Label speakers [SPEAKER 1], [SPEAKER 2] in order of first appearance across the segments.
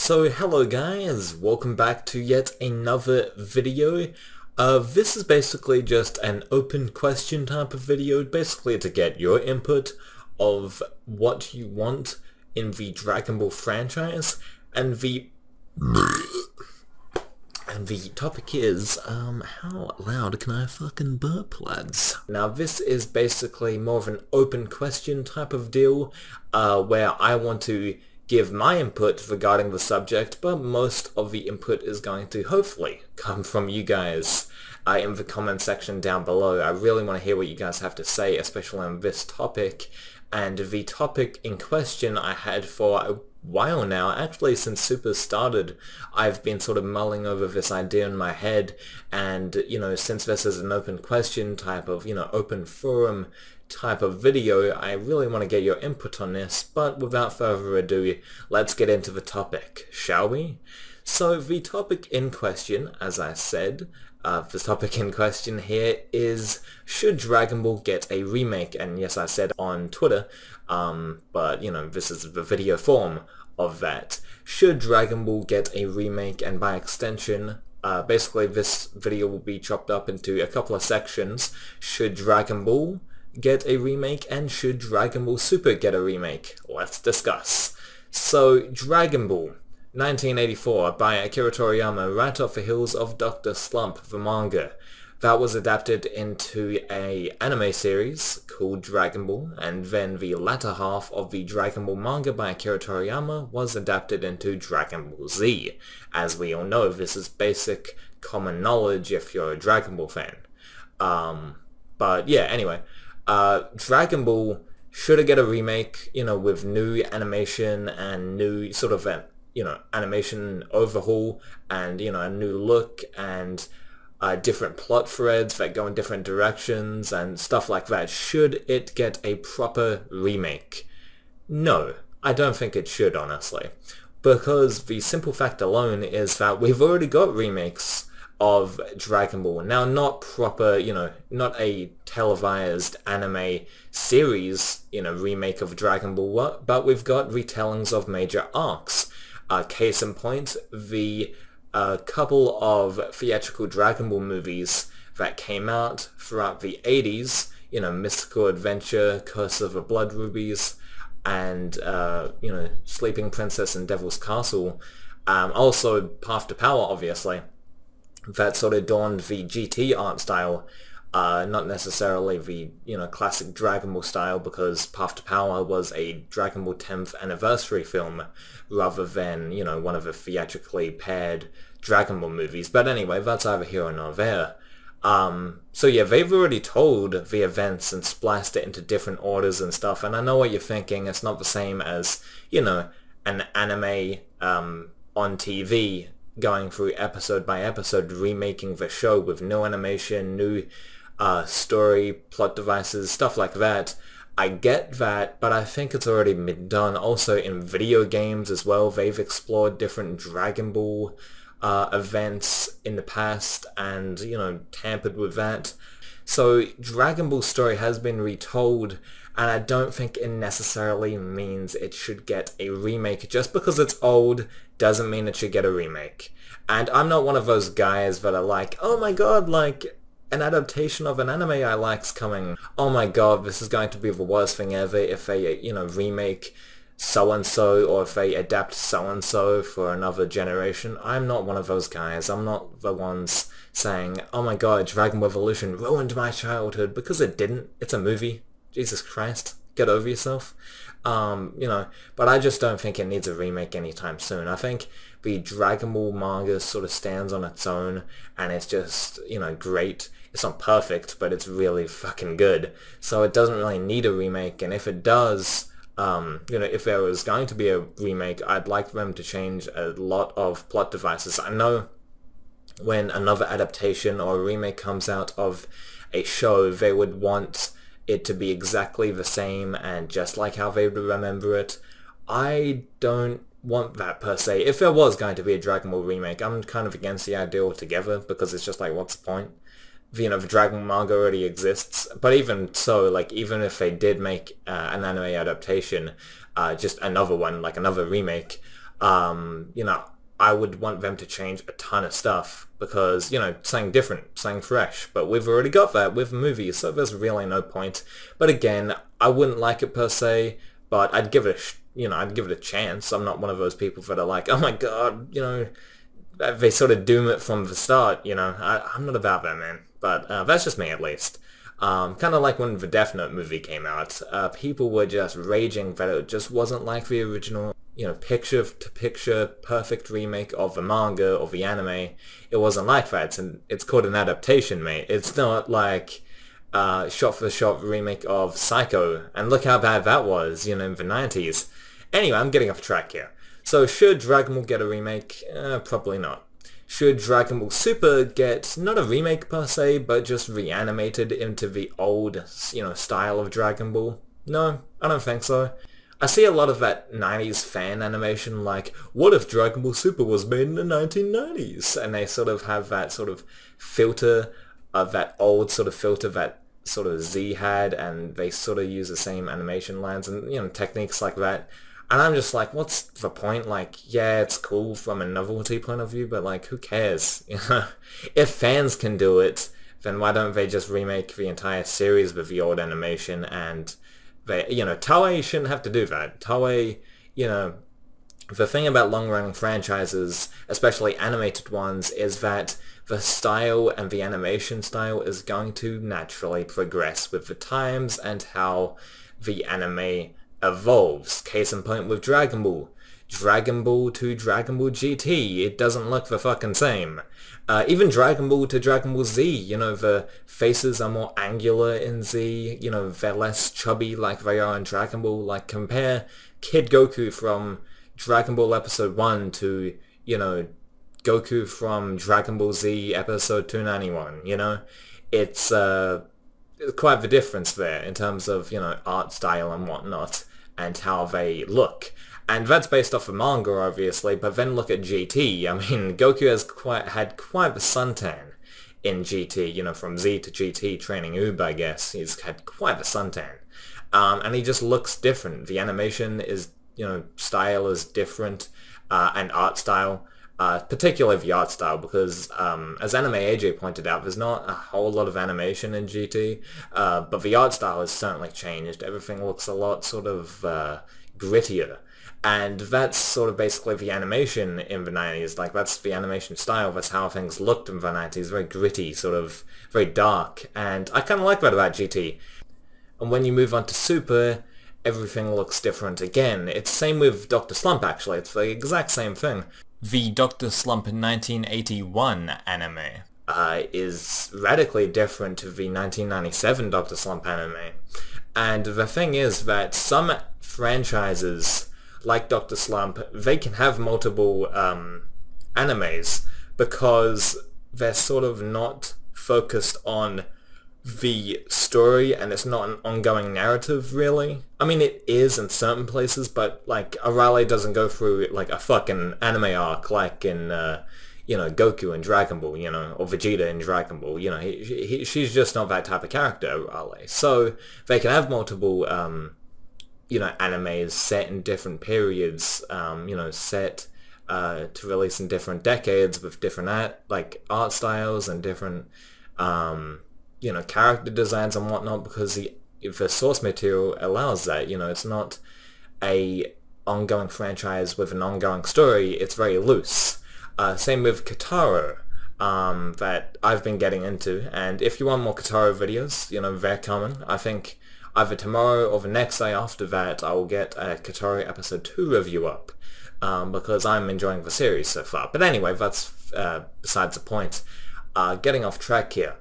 [SPEAKER 1] So hello guys, welcome back to yet another video. This is basically just an open question type of video, basically to get your input of what you want in the Dragon Ball franchise, and the topic is, how loud can I fucking burp, lads? Now this is basically more of an open question type of deal, where I want to give my input regarding the subject, but most of the input is going to hopefully come from you guys in the comment section down below. I really want to hear what you guys have to say, especially on this topic. And the topic in question I had for a while now, actually since Super started, I've been sort of mulling over this idea in my head, and since this is an open question type of, open forum type of video, I really want to get your input on this. But without further ado, let's get into the topic, shall we? So the topic in question, as I said, the topic in question here is, should Dragon Ball get a remake? And yes, I said on Twitter, but this is the video form of that. Should Dragon Ball get a remake? And by extension, basically this video will be chopped up into a couple of sections. Should Dragon Ball get a remake, and should Dragon Ball Super get a remake? Let's discuss. So, Dragon Ball 1984 by Akira Toriyama, right off the heels of Dr. Slump, the manga. That was adapted into an anime series called Dragon Ball, and then the latter half of the Dragon Ball manga by Akira Toriyama was adapted into Dragon Ball Z. As we all know, this is basic common knowledge if you're a Dragon Ball fan. But yeah, anyway, Dragon Ball should get a remake, with new animation and new sort of animation overhaul, and a new look, and different plot threads that go in different directions and stuff like that. Should it get a proper remake? No, I don't think it should, honestly, because the simple fact alone is that we've already got remakes of Dragon Ball. Now, not proper, not a televised anime series, remake of Dragon Ball, but we've got retellings of major arcs. Case in point, the couple of theatrical Dragon Ball movies that came out throughout the 80s, Mystical Adventure, Curse of the Blood Rubies, and, Sleeping Princess and Devil's Castle. Also, Path to Power, obviously. That sort of adorned the GT art style, not necessarily the, classic Dragon Ball style, because Path to Power was a Dragon Ball 10th anniversary film, rather than, one of the theatrically paired Dragon Ball movies. But anyway, that's either here or not there. So yeah, they've already told the events and spliced it into different orders and stuff, and I know what you're thinking. It's not the same as, an anime on TV, going through episode by episode, remaking the show with new animation, new story, plot devices, stuff like that. I get that, but I think it's already been done. Also in video games as well, they've explored different Dragon Ball events in the past and, tampered with that. So Dragon Ball's story has been retold, and I don't think it necessarily means it should get a remake. Just because it's old doesn't mean it should get a remake. And I'm not one of those guys that are like, oh my god, like, an adaptation of an anime I like's coming. Oh my god, this is going to be the worst thing ever if they, remake so-and-so, or if they adapt so-and-so for another generation. I'm not one of those guys. I'm not the ones saying, oh my god, Dragon Ball Evolution ruined my childhood, because it didn't. It's a movie. Jesus Christ, get over yourself. But I just don't think it needs a remake anytime soon. I think the Dragon Ball manga sort of stands on its own, and it's just, great. It's not perfect, but it's really fucking good. So it doesn't really need a remake, and if it does, if there was going to be a remake, I'd like them to change a lot of plot devices. I know when another adaptation or a remake comes out of a show, they would want it to be exactly the same and just like how they would remember it. I don't want that per se. If there was going to be a Dragon Ball remake, I'm kind of against the idea altogether, because it's just like, what's the point? The Dragon Ball manga already exists. But even so, like, even if they did make an anime adaptation, just another one, like another remake, You know, I would want them to change a ton of stuff because, you know, something different, something fresh. But we've already got that with movies, so there's really no point. But again, I wouldn't like it per se, but I'd give it I'd give it a chance. I'm not one of those people that are like, oh my god, you know, they sort of doom it from the start, you know. I'm not about that, man. But that's just me, at least. Kind of like when the Death Note movie came out, people were just raging that it just wasn't like the original, you know, picture-to-picture perfect remake of the manga or the anime. It wasn't like that, and it's called an adaptation, mate. It's not like shot-for-shot remake of Psycho, and look how bad that was, you know, in the 90s. Anyway, I'm getting off track here. So should Dragon Ball get a remake? Probably not. Should Dragon Ball Super get, not a remake per se, but just reanimated into the old, you know, style of Dragon Ball? No, I don't think so. I see a lot of that 90s fan animation like, what if Dragon Ball Super was made in the 1990s? And they sort of have that sort of filter of that old sort of filter that sort of Z had, and they sort of use the same animation lines and, you know, techniques like that. And I'm just like, what's the point? Like, yeah, it's cool from a novelty point of view, but like, who cares? You know, if fans can do it, then why don't they just remake the entire series with the old animation? And they, you know, Toei shouldn't have to do that. Toei, you know, the thing about long-running franchises, especially animated ones, is that the style and the animation style is going to naturally progress with the times and how the anime evolves. Case in point with Dragon Ball. Dragon Ball to Dragon Ball GT, it doesn't look the fucking same. Even Dragon Ball to Dragon Ball Z, you know, the faces are more angular in Z, you know, they're less chubby like they are in Dragon Ball. Like, compare Kid Goku from Dragon Ball Episode 1 to, you know, Goku from Dragon Ball Z Episode 291, you know? It's quite the difference there in terms of, you know, art style and whatnot, and how they look. And that's based off of manga, obviously, but then look at GT. I mean, Goku has had quite the suntan in GT, you know, from Z to GT, training Uber, I guess. He's had quite the suntan. And he just looks different. The animation is, you know, style is different, and art style. Particularly the art style, because as Anime AJ pointed out, there's not a whole lot of animation in GT, but the art style has certainly changed. Everything looks a lot sort of grittier, and that's sort of basically the animation in the 90s. Like, that's the animation style, that's how things looked in the 90s, very gritty, sort of very dark, and I kind of like that about GT. And when you move on to Super, everything looks different again. It's the same with Dr. Slump, actually. It's the exact same thing. The Dr. Slump 1981 anime is radically different to the 1997 Dr. Slump anime. And the thing is that some franchises, like Dr. Slump, they can have multiple animes because they're sort of not focused on the story, and it's not an ongoing narrative, really. I mean, it is in certain places, but, like, Arale doesn't go through, like, a fucking anime arc like in, you know, Goku in Dragon Ball, you know, or Vegeta in Dragon Ball, you know, she's just not that type of character, Arale. So, they can have multiple, you know, animes set in different periods, you know, set to release in different decades with different art styles and different, you know, character designs and whatnot, because the source material allows that. You know, it's not a ongoing franchise with an ongoing story, it's very loose. Same with Kataro, that I've been getting into, and if you want more Kataro videos, you know, they're coming. I think either tomorrow or the next day after that I will get a Kataro episode 2 review up, because I'm enjoying the series so far. But anyway, that's besides the point. Getting off track here.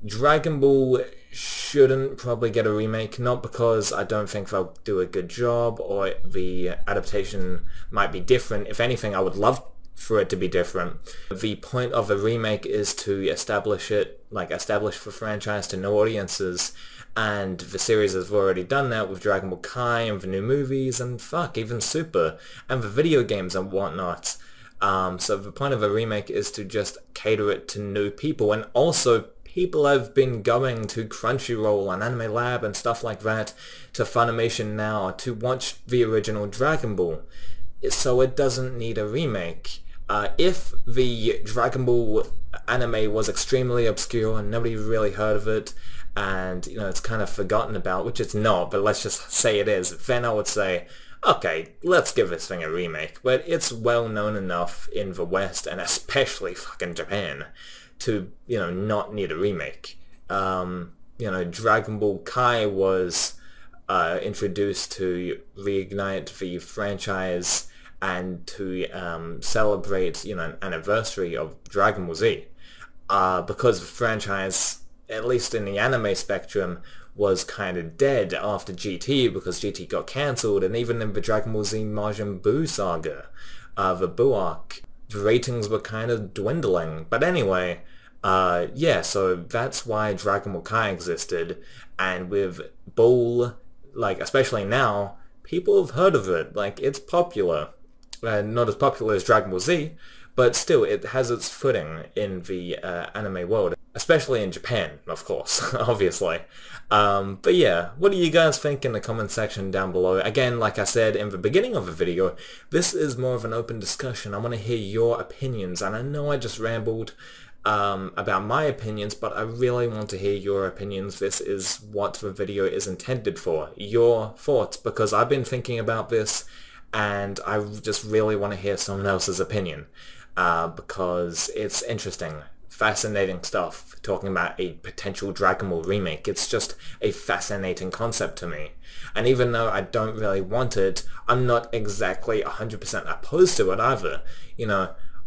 [SPEAKER 1] Dragon Ball shouldn't probably get a remake, not because I don't think they'll do a good job or the adaptation might be different. If anything, I would love for it to be different. The point of a remake is to establish it, like establish the franchise to new audiences, and the series has already done that with Dragon Ball Kai and the new movies and fuck, even Super, and the video games and whatnot. So the point of a remake is to just cater it to new people, and also people have been going to Crunchyroll and Anime Lab and stuff like that, to Funimation now, to watch the original Dragon Ball. so it doesn't need a remake. If the Dragon Ball anime was extremely obscure and nobody really heard of it, and it's kind of forgotten about, which it's not, but let's just say it is, then I would say, okay, let's give this thing a remake. But it's well known enough in the West, and especially fucking Japan, to, not need a remake. Dragon Ball Kai was introduced to reignite the franchise and to celebrate, an anniversary of Dragon Ball Z. Because the franchise, at least in the anime spectrum, was kind of dead after GT, because GT got cancelled, and even in the Dragon Ball Z Majin Buu saga, the Buu arc, the ratings were kind of dwindling. But anyway, yeah, so that's why Dragon Ball Kai existed, and with Bull, especially now, people have heard of it, it's popular. Not as popular as Dragon Ball Z, but still, it has its footing in the anime world, especially in Japan, of course, obviously. But yeah, what do you guys think in the comment section down below? Again, like I said in the beginning of the video, this is more of an open discussion. I want to hear your opinions, and I know I just rambled about my opinions, but I really want to hear your opinions. This is what the video is intended for, your thoughts, because I've been thinking about this, and I just really want to hear someone else's opinion, because it's interesting, fascinating stuff, talking about a potential Dragon Ball remake. It's just a fascinating concept to me, and even though I don't really want it, I'm not exactly 100% opposed to it either.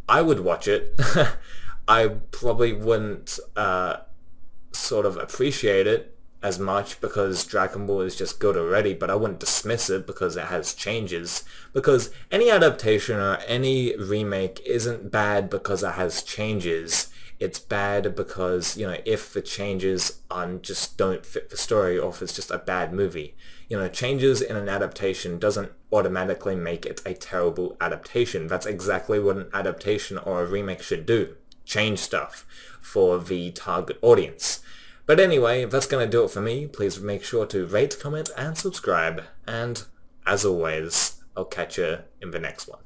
[SPEAKER 1] I would watch it. I probably wouldn't sort of appreciate it as much because Dragon Ball is just good already, but I wouldn't dismiss it because it has changes. Because any adaptation or any remake isn't bad because it has changes. It's bad because, if the changes just don't fit the story, or if it's just a bad movie. Changes in an adaptation doesn't automatically make it a terrible adaptation. That's exactly what an adaptation or a remake should do. Change stuff for the target audience. But anyway, that's going to do it for me. Please make sure to rate, comment, and subscribe. And as always, I'll catch you in the next one.